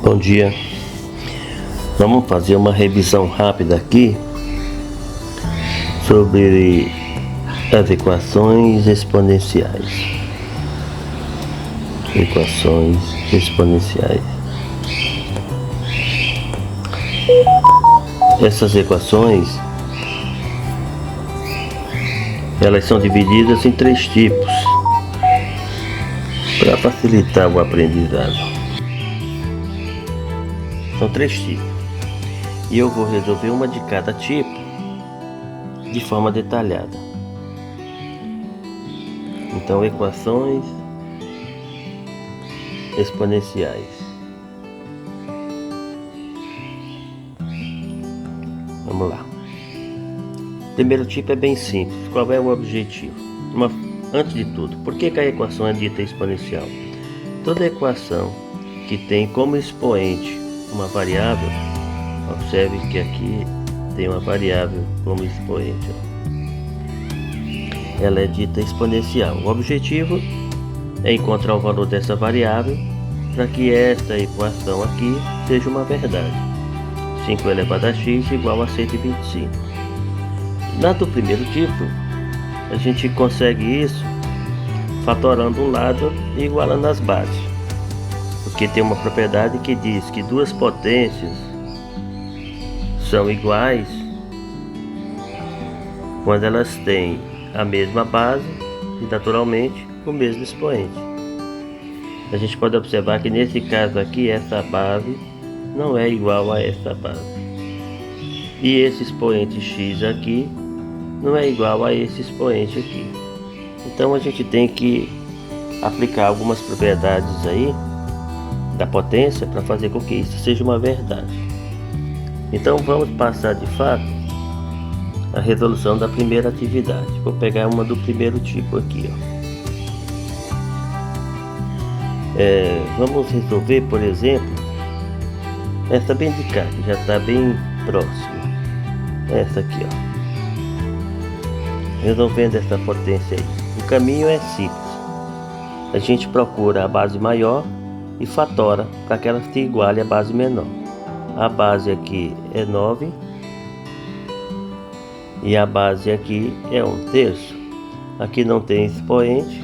Bom dia, vamos fazer uma revisão rápida aqui sobre as equações exponenciais. Equações exponenciais. Essas equações, elas são divididas em 3 tipos para facilitar o aprendizado. São 3 tipos e eu vou resolver uma de cada tipo de forma detalhada. Então, equações exponenciais. Vamos lá. Primeiro tipo é bem simples. Qual é o objetivo? Antes de tudo, por que a equação é dita exponencial? Toda equação que tem como expoente uma variável, observe que aqui tem uma variável como expoente, ela é dita exponencial. O objetivo é encontrar o valor dessa variável para que esta equação aqui seja uma verdade. 5 elevado a x igual a 125. Na do primeiro tipo, a gente consegue isso fatorando um lado e igualando as bases, porque tem uma propriedade que diz que duas potências são iguais quando elas têm a mesma base e naturalmente o mesmo expoente. A gente pode observar que nesse caso aqui essa base não é igual a essa base e esse expoente x aqui não é igual a esse expoente aqui. Então a gente tem que aplicar algumas propriedades aí da potência para fazer com que isso seja uma verdade. Então vamos passar de fato a resolução da primeira atividade. Vou pegar uma do primeiro tipo aqui, vamos resolver, por exemplo, essa bem de cá, que já está bem próxima. Essa aqui, resolvendo essa potência aí. O caminho é simples. A gente procura a base maior e fatora para que ela se iguale à base menor. A base aqui é 9 e a base aqui é 1/3. Aqui não tem expoente,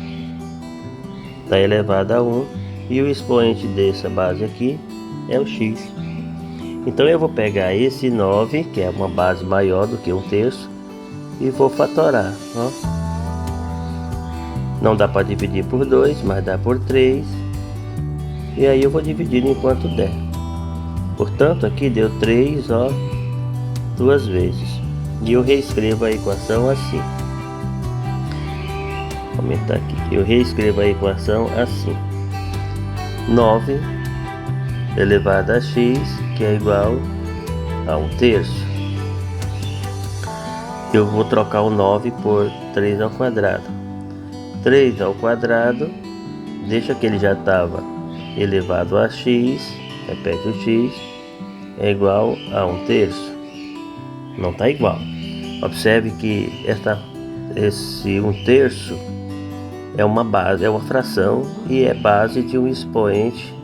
está elevado a 1 e o expoente dessa base aqui é o x. Então eu vou pegar esse 9, que é uma base maior do que 1/3, e vou fatorar. Não dá para dividir por 2, mas dá por 3. E aí eu vou dividir enquanto der. Portanto, aqui deu 3, 2 vezes. E eu reescrevo a equação assim. Vou aumentar aqui. Eu reescrevo a equação assim. 9 elevado a x, que é igual a 1/3. Eu vou trocar o 9 por 3 ao quadrado. 3 ao quadrado, deixa que ele já estava elevado a x, repete o x, é igual a 1/3. Não está igual. Observe que esse 1/3 é uma base, é uma fração e é base de um expoente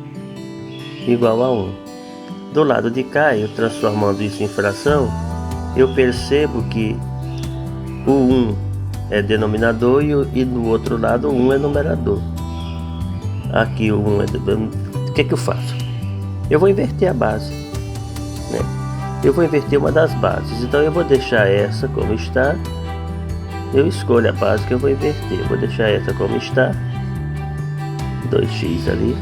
igual a 1. Do lado de cá, eu transformando isso em fração, eu percebo que o 1 é denominador e do outro lado o 1 é numerador. Aqui o 1 é denominador. O que eu faço? Eu vou inverter a base, Eu vou inverter uma das bases. Então eu vou deixar essa como está. Eu escolho a base que eu vou inverter. Eu vou deixar essa como está. 2x ali.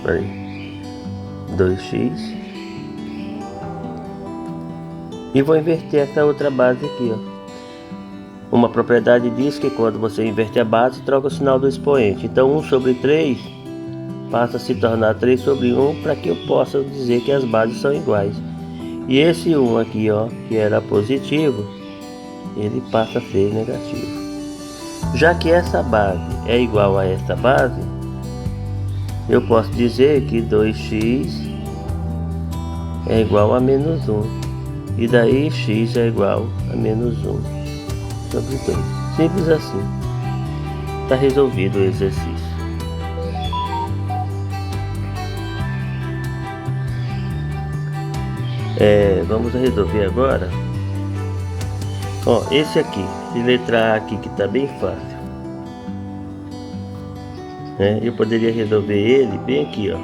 Aí. 2x. E vou inverter essa outra base aqui, Uma propriedade diz que quando você inverte a base, troca o sinal do expoente. Então 1/3 passa a se tornar 3/1 para que eu possa dizer que as bases são iguais. E esse 1 aqui, que era positivo, ele passa a ser negativo. Já que essa base é igual a essa base, eu posso dizer que 2x é igual a -1. E daí x é igual a -1/2. Simples assim. Está resolvido o exercício. Vamos resolver agora. Ó, esse aqui, esse letra A aqui que está bem fácil. Eu poderia resolver ele bem aqui, ó,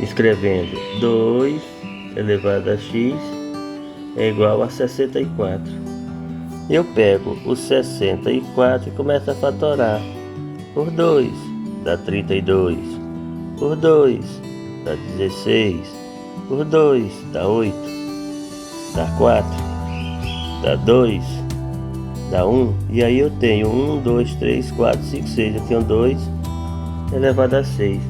escrevendo 2 elevado a x é igual a 64. Eu pego o 64 e começo a fatorar. Por 2 dá 32. Por 2 dá 16. Por 2 dá 8. Dá 4. Dá 2. Dá 1. E aí eu tenho 1, 2, 3, 4, 5, 6. Eu tenho 2 elevado a 6.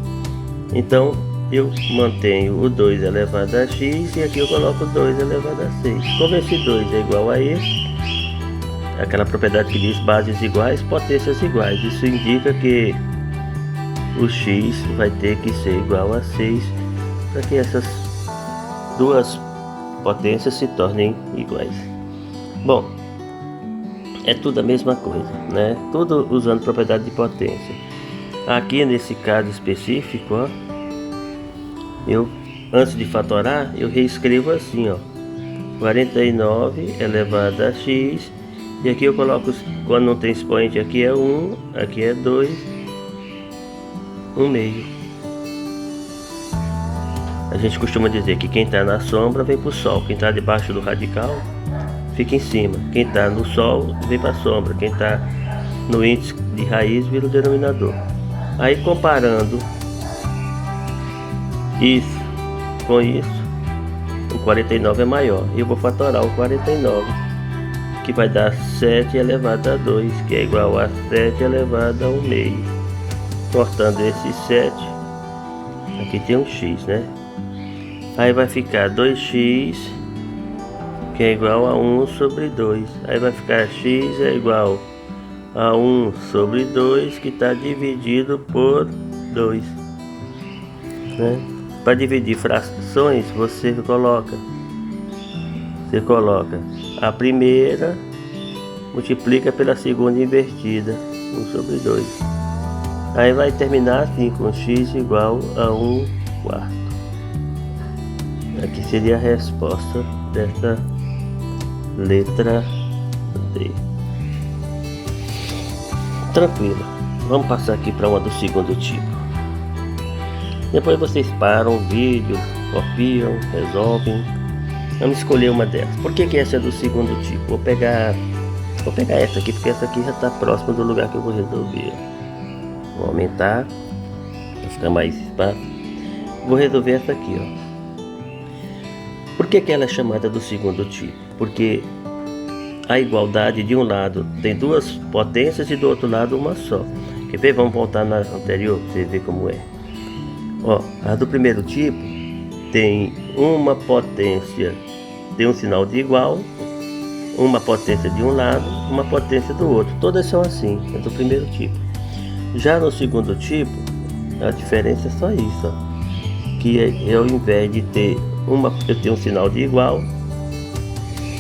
Então eu mantenho o 2 elevado a x e aqui eu coloco 2 elevado a 6. Como esse 2 é igual a esse, aquela propriedade que diz bases iguais, potências iguais. Isso indica que o x vai ter que ser igual a 6 para que essas duas potências se tornem iguais. Bom, é tudo a mesma coisa, né? Tudo usando propriedade de potência. Aqui nesse caso específico, ó, eu antes de fatorar, eu reescrevo assim, ó, 49 elevado a x. E aqui eu coloco, quando não tem expoente, aqui é 1, aqui é 2, 1 meio. A gente costuma dizer que quem está na sombra vem para o sol, quem está debaixo do radical fica em cima, quem está no sol vem para a sombra, quem está no índice de raiz vira o denominador. Aí comparando isso com isso, o 49 é maior, e eu vou fatorar o 49, que vai dar 7 elevado a 2, que é igual a 7 elevado a 1 meio. Cortando esse 7, aqui tem um x, né? Aí vai ficar 2x, que é igual a 1 sobre 2. Aí vai ficar x é igual a 1 sobre 2, que está dividido por 2, né? Para dividir frações, você coloca a primeira, multiplica pela segunda invertida, 1 sobre 2. Aí vai terminar assim, com x igual a 1 quarto. Aqui seria a resposta dessa letra D. Tranquilo. Vamos passar aqui para uma do segundo tipo. Depois vocês param o vídeo, copiam, resolvem. Vamos escolher uma delas. Por que essa é do segundo tipo? Vou pegar essa aqui, porque essa aqui já está próxima do lugar que eu vou resolver. Vou aumentar para ficar mais espaço. Vou resolver essa aqui, ó. Por que ela é chamada do segundo tipo? Porque a igualdade de um lado tem duas potências e do outro lado uma só. Quer ver? Vamos voltar na anterior para você ver como é. Ó, a do primeiro tipo tem uma potência, tem um sinal de igual, uma potência de um lado, uma potência do outro. Todas são assim, é do primeiro tipo. Já no segundo tipo, a diferença é só isso, ó, que ao invés de ter eu tenho um sinal de igual,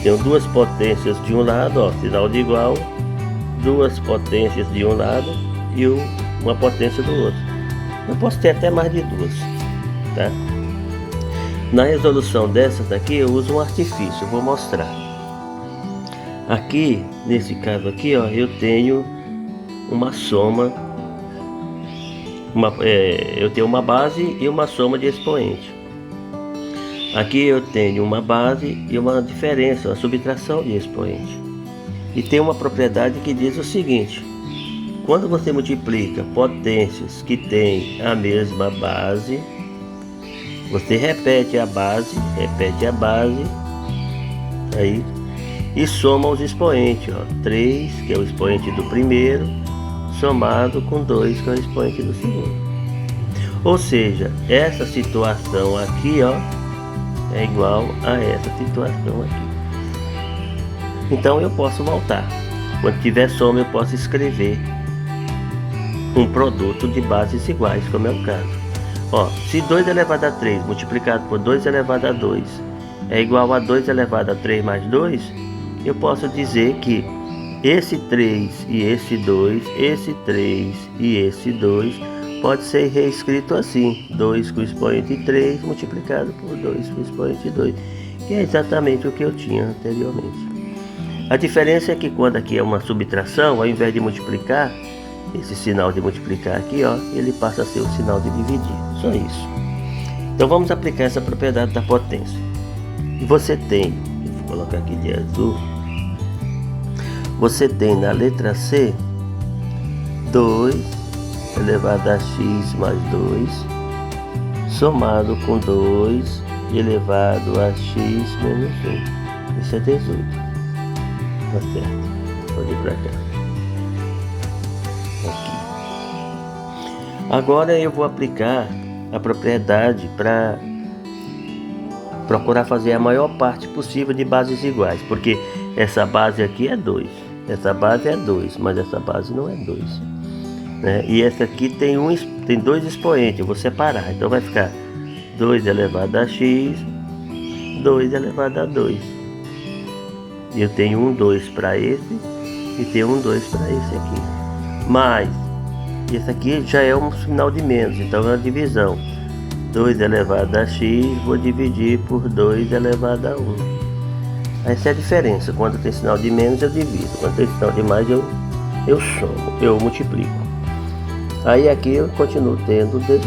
tenho duas potências de um lado, ó, sinal de igual, duas potências de um lado e uma potência do outro. Eu posso ter até mais de duas, tá? Na resolução dessas daqui eu uso um artifício, eu vou mostrar. Aqui, nesse caso aqui, ó, eu tenho uma soma, eu tenho uma base e uma soma de expoente. Aqui eu tenho uma base e uma diferença, uma subtração de expoente. E tem uma propriedade que diz o seguinte: quando você multiplica potências que têm a mesma base, você repete a base, aí, e soma os expoentes, ó, 3, que é o expoente do primeiro, somado com 2, que é o expoente do segundo. Ou seja, essa situação aqui, ó, é igual a essa situação aqui. Então eu posso voltar. Quando tiver soma, eu posso escrever um produto de bases iguais, como é o caso. Ó, se 2 elevado a 3 multiplicado por 2 elevado a 2 é igual a 2 elevado a 3 mais 2, eu posso dizer que esse 3 e esse 2, esse 3 e esse 2, pode ser reescrito assim: 2 com expoente 3 multiplicado por 2 com expoente 2, que é exatamente o que eu tinha anteriormente. A diferença é que quando aqui é uma subtração, ao invés de multiplicar, esse sinal de multiplicar aqui, ó, ele passa a ser o sinal de dividir. Só isso. Então vamos aplicar essa propriedade da potência. E você tem, vou colocar aqui de azul, você tem na letra C 2 elevado a x mais 2, somado com 2 elevado a x menos 1. Isso é 18. Tá certo. Pode ir pra cá. Aqui. Agora eu vou aplicar a propriedade para procurar fazer a maior parte possível de bases iguais, porque essa base aqui é 2, essa base é 2, mas essa base não é 2, né? E essa aqui tem 2 expoentes, eu vou separar, então vai ficar 2 elevado a x, 2 elevado a 2. E eu tenho um 2 para esse e tenho um 2 para esse aqui. Mas esse aqui já é um sinal de menos, então é uma divisão. 2 elevado a x, vou dividir por 2 elevado a 1. Essa é a diferença. Quando tem sinal de menos eu divido, quando tem sinal de mais eu somo, eu multiplico. Aí aqui eu continuo tendo 18.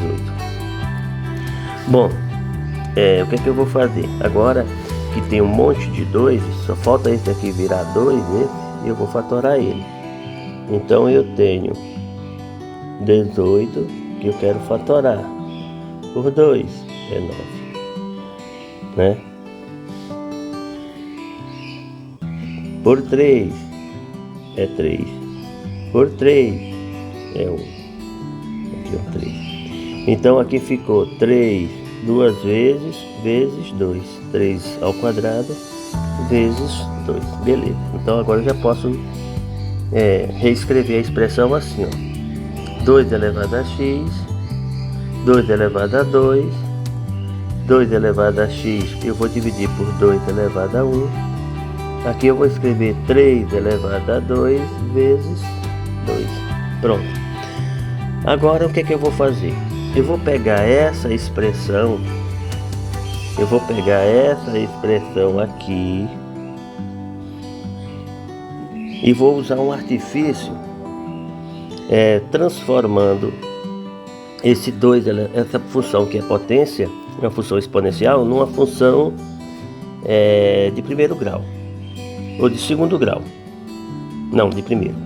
Bom, o que é que eu vou fazer? Agora que tem um monte de 2, só falta esse aqui virar 2, esse, eu vou fatorar ele. Então eu tenho 18 que eu quero fatorar por 2, é 9, né? Por 3 é 3, por 3 é 1, aqui é 3. Então aqui ficou 3 duas vezes 2, 3 ao quadrado vezes 2, beleza. Então agora eu já posso reescrever a expressão assim, ó: 2 elevado a x, 2 elevado a 2, 2 elevado a x eu vou dividir por 2 elevado a 1. Aqui eu vou escrever 3 elevado a 2 vezes 2. Pronto. Agora o que é que eu vou fazer? Eu vou pegar essa expressão, aqui e vou usar um artifício transformando esse 2, essa função que é potência, uma função exponencial, numa função de primeiro grau ou de segundo grau, não, de primeiro.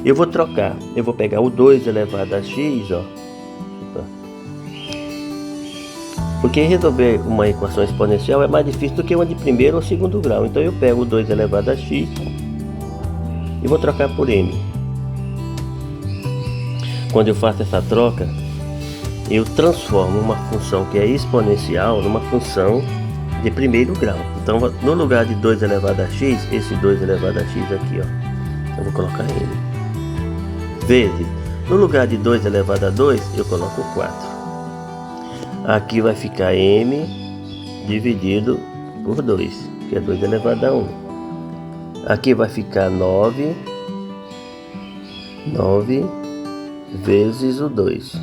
Eu vou trocar, eu vou pegar o 2 elevado a x, ó, porque resolver uma equação exponencial é mais difícil do que uma de primeiro ou segundo grau. Então eu pego o 2 elevado a x e vou trocar por m. Quando eu faço essa troca, eu transformo uma função que é exponencial numa função de primeiro grau. Então no lugar de 2 elevado a x, esse 2 elevado a x aqui, ó, eu vou colocar m. Vezes, no lugar de 2 elevado a 2, eu coloco 4. Aqui vai ficar m dividido por 2, que é 2 elevado a 1. Aqui vai ficar 9 vezes o 2.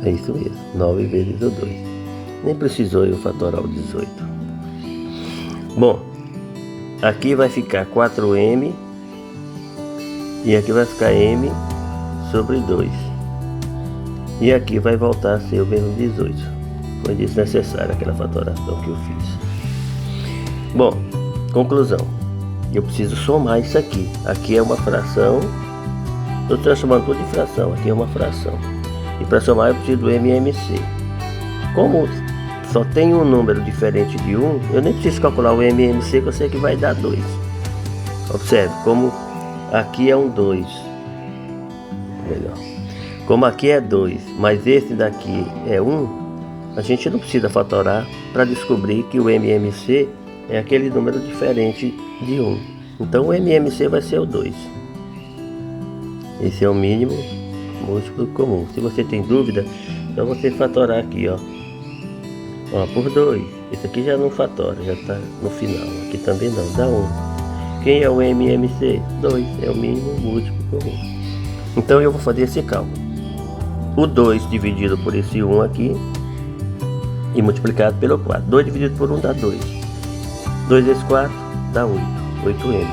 É isso mesmo, 9 vezes o 2. Nem precisou eu fatorar o 18. Bom, aqui vai ficar 4m e aqui vai ficar m sobre 2. E aqui vai voltar a ser o mesmo 18. Foi desnecessária aquela fatoração que eu fiz. Bom, conclusão. Eu preciso somar isso aqui. Aqui é uma fração. Estou transformando tudo em fração. Aqui é uma fração. E para somar eu preciso do MMC. Como só tem um número diferente de 1, eu nem preciso calcular o MMC, que eu sei que vai dar 2. Observe, como aqui é um 2. Melhor. Como aqui é 2, mas esse daqui é 1, a gente não precisa fatorar para descobrir que o MMC é aquele número diferente de 1. Então o MMC vai ser o 2. Esse é o mínimo múltiplo comum. Se você tem dúvida, então você fatorar aqui, ó, por 2. Esse aqui já não fatora, já está no final. Aqui também não, dá 1. Quem é o MMC? 2, é o mínimo múltiplo comum. Então eu vou fazer esse cálculo. O 2 dividido por esse 1 aqui e multiplicado pelo 4. 2 dividido por 1 dá 2. 2 vezes 4 dá 8. 8M.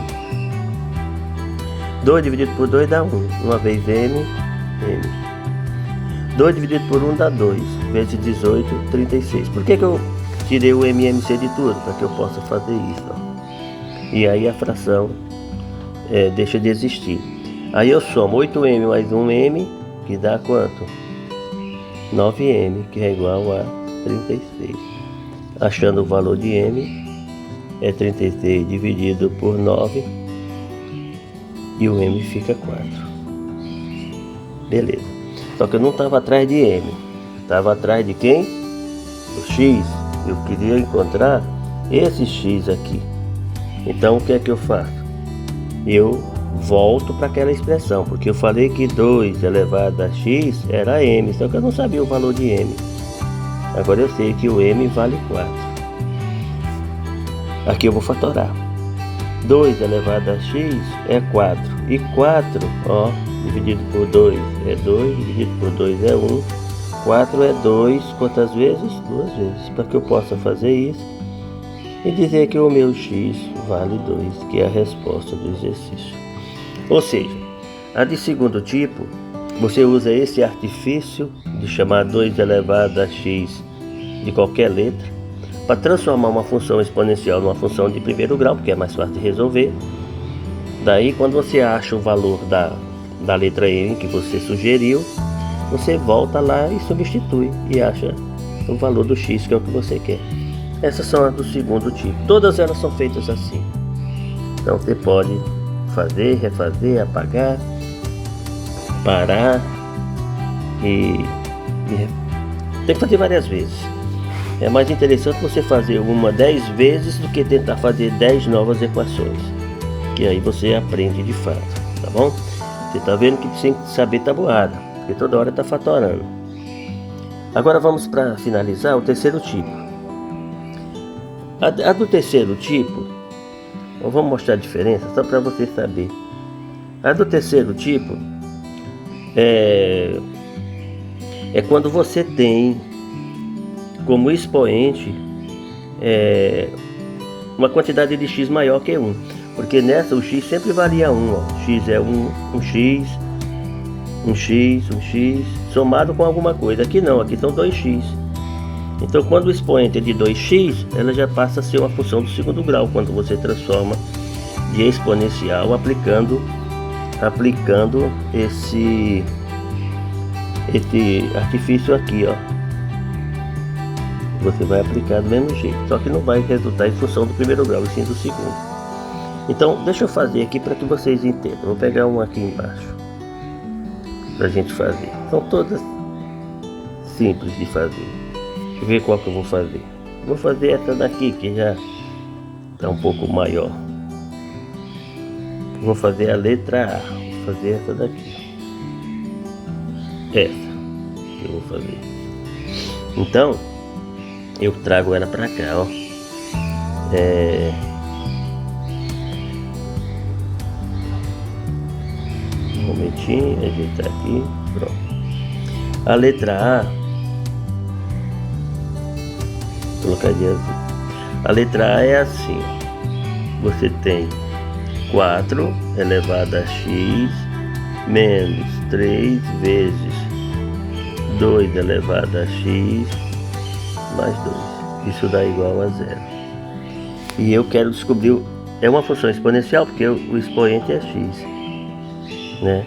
2 dividido por 2 dá 1. 1 vez M, M. 2 dividido por 1 dá 2. Vezes 18, 36. Por que eu tirei o MMC de tudo? Para que eu possa fazer isso. Ó. E aí a fração deixa de existir. Aí eu somo 8M mais 1M, que dá quanto? 9M, que é igual a 36. Achando o valor de M, é 36 dividido por 9, e o M fica 4. Beleza. Só que eu não estava atrás de M, estava atrás de quem? O X. Eu queria encontrar esse X aqui. Então o que é que eu faço? Eu volto para aquela expressão, porque eu falei que 2 elevado a x era m, só que eu não sabia o valor de m. Agora eu sei que o m vale 4. Aqui eu vou fatorar. 2 elevado a x é 4. E 4, ó, dividido por 2 é 2, dividido por 2 é 1. 4 é 2, quantas vezes? 2 vezes. Para que eu possa fazer isso e dizer que o meu x vale 2, que é a resposta do exercício. Ou seja, a de segundo tipo, você usa esse artifício de chamar 2 elevado a x de qualquer letra para transformar uma função exponencial numa função de primeiro grau, porque é mais fácil de resolver. Daí, quando você acha o valor da letra m que você sugeriu, você volta lá e substitui e acha o valor do x, que é o que você quer. Essas são as do segundo tipo. Todas elas são feitas assim. Então você pode fazer, refazer, apagar, parar e tem que fazer várias vezes. É mais interessante você fazer uma 10 vezes do que tentar fazer 10 novas equações, que aí você aprende de fato, tá bom? Você tá vendo que tem que saber tabuada, porque toda hora tá fatorando. Agora vamos para finalizar o terceiro tipo. A do terceiro tipo, vamos mostrar a diferença só para você saber. A do terceiro tipo é quando você tem como expoente uma quantidade de x maior que 1. Porque nessa o x sempre valia 1. Ó. X é 1 x, 1 x, somado com alguma coisa. Aqui não, aqui são 2x. Então, quando o expoente é de 2x, ela já passa a ser uma função do segundo grau, quando você transforma de exponencial aplicando esse artifício aqui, ó. Você vai aplicar do mesmo jeito, só que não vai resultar em função do primeiro grau, e sim do segundo. Então, deixa eu fazer aqui para que vocês entendam. Vou pegar um aqui embaixo para a gente fazer. São todas simples de fazer. Deixa eu ver qual que eu vou fazer. Vou fazer essa daqui, que já está um pouco maior. Vou fazer a letra A. Vou fazer essa daqui. Essa que eu vou fazer. Então, eu trago ela para cá, ó. Um momentinho, ajeitar aqui. Pronto. A letra A. Colocar de azul. A letra A é assim. Você tem 4 elevado a x menos 3 vezes 2 elevado a x mais 2. Isso dá igual a 0. E eu quero descobrir... É uma função exponencial porque o expoente é x, né?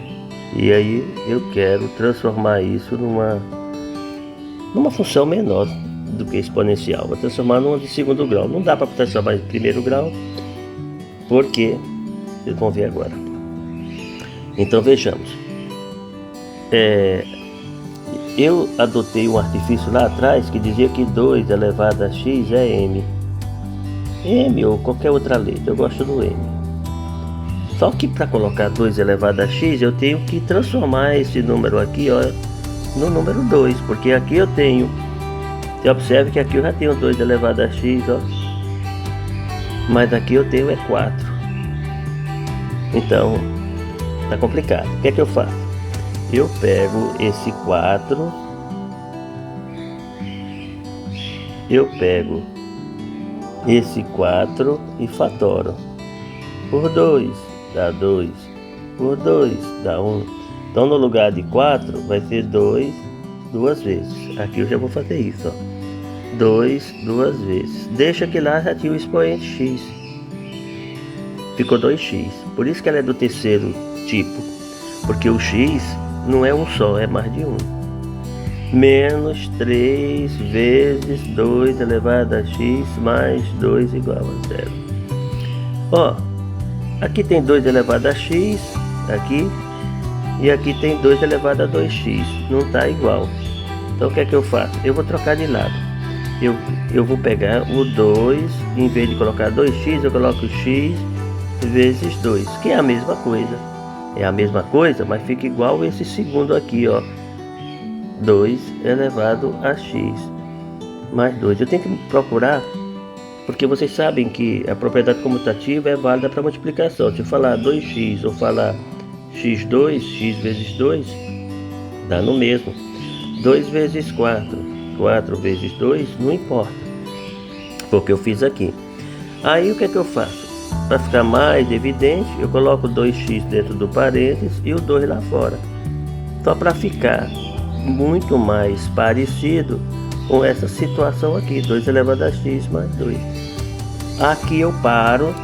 E aí eu quero transformar isso numa função menor do que exponencial. Vou transformar numa de segundo grau. Não dá para transformar em primeiro grau, porque vocês vão ver agora. Então vejamos. Eu adotei um artifício lá atrás que dizia que 2 elevado a x é m. M ou qualquer outra letra, eu gosto do m. Só que para colocar 2 elevado a x, eu tenho que transformar esse número aqui, ó, no número 2, porque aqui eu tenho... Você observe que aqui eu já tenho 2 elevado a x, ó. Mas aqui eu tenho 4. Então, tá complicado. O que é que eu faço? Eu pego esse 4, e fatoro. Por 2 dá 2. Por 2 dá 1. Então, no lugar de 4, vai ser 2 duas vezes. Aqui eu já vou fazer isso, ó. 2 duas vezes. Deixa que lá já tinha o expoente x. Ficou 2x. Por isso que ela é do terceiro tipo. Porque o x não é um só, é mais de um. Menos 3 vezes 2 elevado a x mais 2 igual a 0. Ó, aqui tem 2 elevado a x, aqui. E aqui tem 2 elevado a 2x. Não está igual. Então o que é que eu faço? Eu vou trocar de lado. Eu vou pegar o 2, em vez de colocar 2x, eu coloco x vezes 2, que é a mesma coisa. É a mesma coisa, mas fica igual esse segundo aqui, ó. 2 elevado a x mais 2. Eu tenho que procurar, porque vocês sabem que a propriedade comutativa é válida para multiplicação. Se eu falar 2x ou falar x2, x vezes 2, dá no mesmo. 2 vezes 4. 4 vezes 2, não importa, porque eu fiz aqui. Aí o que é que eu faço? Para ficar mais evidente, eu coloco 2x dentro do parênteses e o 2 lá fora. Só para ficar muito mais parecido com essa situação aqui, 2 elevado a x mais 2. Aqui eu paro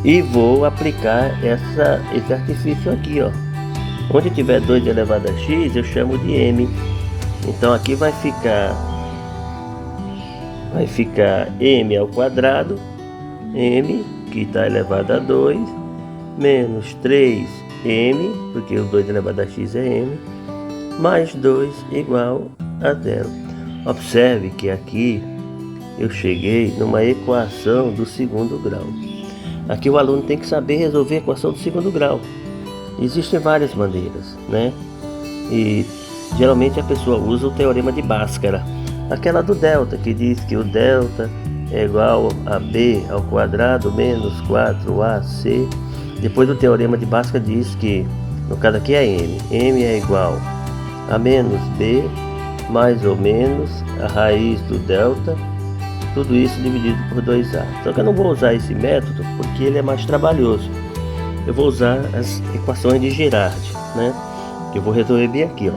e vou aplicar esse artifício aqui, ó. Onde tiver 2 elevado a x, eu chamo de m. Então aqui vai ficar m ao quadrado, m, que está elevado a 2, menos 3m, porque o 2 elevado a x é m, mais 2 igual a 0. Observe que aqui eu cheguei numa equação do segundo grau. Aqui o aluno tem que saber resolver a equação do segundo grau. Existem várias maneiras, né? E geralmente a pessoa usa o teorema de Bhaskara, aquela do delta, que diz que o delta é igual a b ao quadrado menos 4ac. Depois o teorema de Bhaskara diz que, no caso aqui é m é igual a menos b mais ou menos a raiz do delta, tudo isso dividido por 2a. Só que eu não vou usar esse método porque ele é mais trabalhoso. Eu vou usar as equações de Girard, né? Que eu vou resolver bem aqui, ó.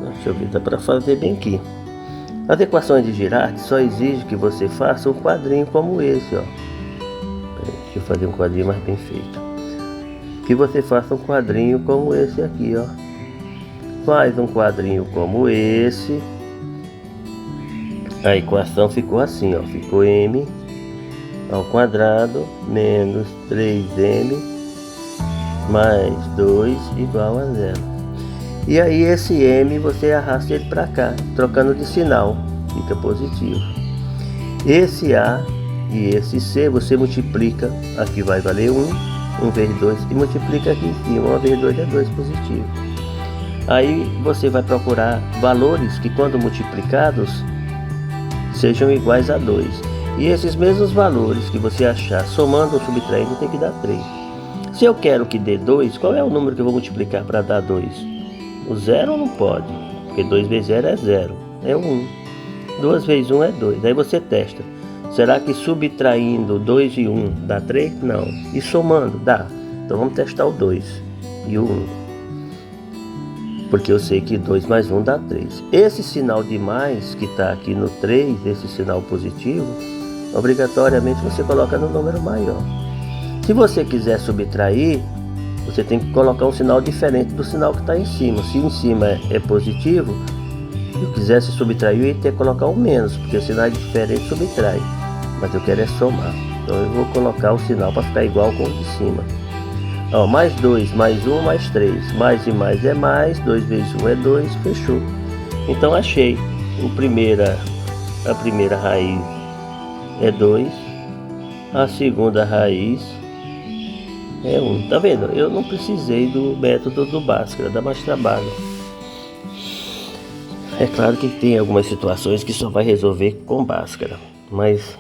Deixa eu ver, dá para fazer bem aqui. As equações de Girard só exigem que você faça um quadrinho como esse, ó. Deixa eu fazer um quadrinho mais bem feito. Que você faça um quadrinho como esse aqui, ó. Faz um quadrinho como esse. A equação ficou assim, ó. Ficou m ao quadrado menos 3m mais 2 igual a 0. E aí esse m você arrasta ele para cá, trocando de sinal, fica positivo. Esse a e esse c você multiplica, aqui vai valer 1 vezes 2, e multiplica aqui em cima, 1 vezes 2 é 2 positivo. Aí você vai procurar valores que, quando multiplicados, sejam iguais a 2. E esses mesmos valores que você achar somando ou subtraindo tem que dar 3. Se eu quero que dê 2, qual é o número que eu vou multiplicar para dar 2? O 0 não pode, porque 2 vezes 0 é 0, é 1. 2 vezes 1 é 2. Aí você testa. Será que subtraindo 2 e 1 dá 3? Não. E somando? Dá. Então vamos testar o 2 e o 1. Porque eu sei que 2 mais 1 dá 3. Esse sinal de mais que está aqui no 3, esse sinal positivo, obrigatoriamente você coloca no número maior. Se você quiser subtrair, você tem que colocar um sinal diferente do sinal que está em cima. Se em cima é positivo, se eu quisesse subtrair, eu ia ter que colocar um menos, porque o sinal é diferente, subtrai. Mas eu quero é somar. Então eu vou colocar o sinal para ficar igual com o de cima. Ó, mais 2, mais 1, mais 3. Mais e mais é mais. 2 vezes 1 é 2. Fechou. Então achei. A primeira raiz é 2. A segunda raiz é 1. Tá vendo? Eu não precisei do método do Bhaskara. Dá mais trabalho. É claro que tem algumas situações que só vai resolver com Bhaskara. Mas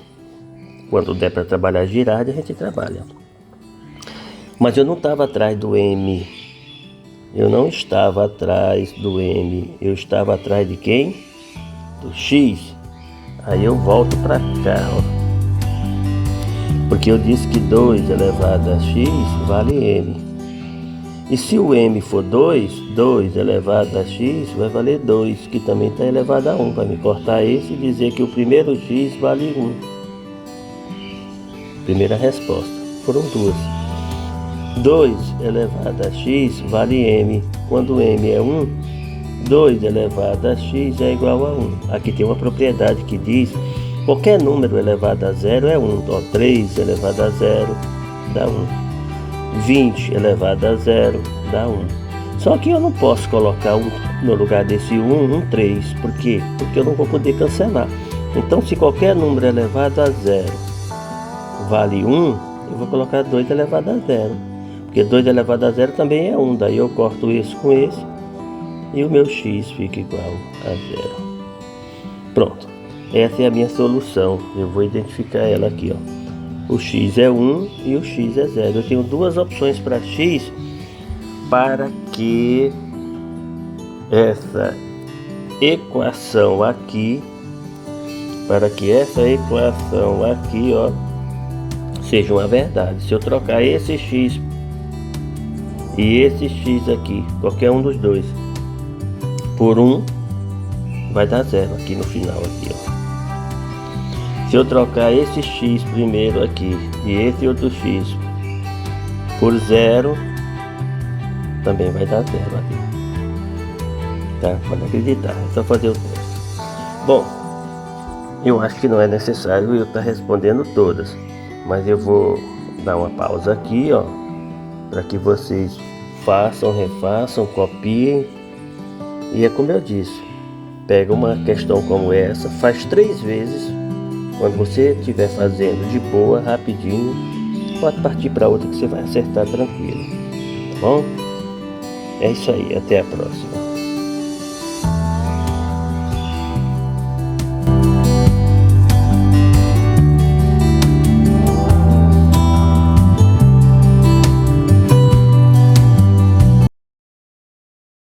quando der para trabalhar girada, a gente trabalha. Mas eu não estava atrás do M. Eu não estava atrás do M. Eu estava atrás de quem? Do X. Aí eu volto para cá, ó. Porque eu disse que 2 elevado a X vale M. E se o M for 2, 2 elevado a X vai valer 2, que também está elevado a 1. Vai me cortar esse e dizer que o primeiro X vale 1. Primeira resposta. Foram duas. 2 elevado a X vale M. Quando M é 1, 2 elevado a X é igual a 1. Aqui tem uma propriedade que diz qualquer número elevado a 0 é 1. Ó, 3 elevado a 0 dá 1. 20 elevado a 0 dá 1. Só que eu não posso colocar no lugar desse 1, 3. Por quê? Porque eu não vou poder cancelar. Então, se qualquer número elevado a 0 vale 1, eu vou colocar 2 elevado a 0. Porque 2 elevado a 0 também é 1. Daí eu corto esse com esse e o meu x fica igual a 0. Pronto. Essa é a minha solução. Eu vou identificar ela aqui, ó. O x é 1 e o x é 0. Eu tenho duas opções para x para que essa equação aqui, ó, seja uma verdade. Se eu trocar esse x e esse x aqui, qualquer um dos dois, por 1, vai dar 0 aqui no final, aqui, ó. Se eu trocar esse x primeiro aqui e esse outro x por 0, também vai dar 0 aqui. Tá? Pode acreditar, é só fazer o teste. Bom, eu acho que não é necessário eu estar respondendo todas, mas eu vou dar uma pausa aqui, ó, para que vocês façam, refaçam, copiem. E é como eu disse, pega uma questão como essa, faz 3 vezes. Quando você estiver fazendo de boa, rapidinho, pode partir para outra que você vai acertar tranquilo, tá bom? É isso aí, até a próxima.